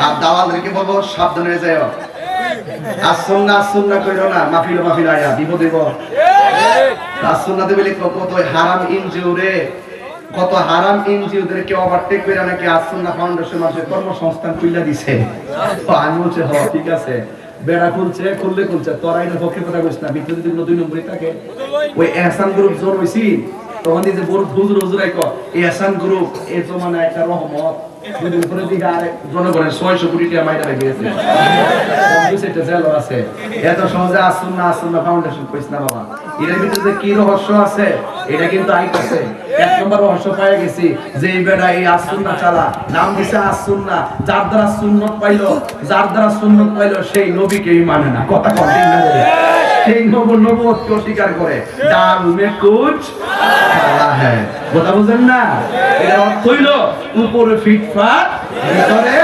আর দাওয়াতদেরকে বলবো সাবধানে যাও, আসুন্না কইরো না, মাহফিল আয়া বিপদ দেব। আসুন্না দেবে কত হারাম এনজিও রে, কত হারাম এনজিওদেরকে ওভারটেক করে নাকি আসুন্না ফাউন্ডেশন মানুষের কর্মসংস্থান খুলে দিছে। আমি বলছি হ ঠিক আছে, বেড়া খুলছে তোরা এটা পক্ষে কথা কইস না, বিদ্যুৎ দিন 2 নম্বরই থাকে। ওই এহসান গ্রুপ জোর হইছি তখন এই যে বড় হুজুর আইকো এই এহসান গ্রুপ এই জমানা একটা রহমত, দুদিন পরে দিকে আর জনগণের 600 কোটি টাকা মাইরা গেছে। সেটা জেলো আছে, এত সহজে আসুন্না ফাউন্ডেশন কইস না বাবা। এর ভিতরে যে কি রহস্য আছে এটা কিন্তু আইতাছে। 1 নম্বর রহস্য পাইয়া গেছি যে এই বেটা এই আসুন্না চালা, নাম দিছে আসুন্না, যার দ্বারা সুন্নত পাইলো সেই নবীকেই মানে না, কথা কন্টিনিউ করে সেই নবুয়তকে অস্বীকার করে। ডাল মে কুছ কালা হ্যায়, কথা বুঝেন না? এর অর্থ হইল উপরে ফিটফাট ভিতরে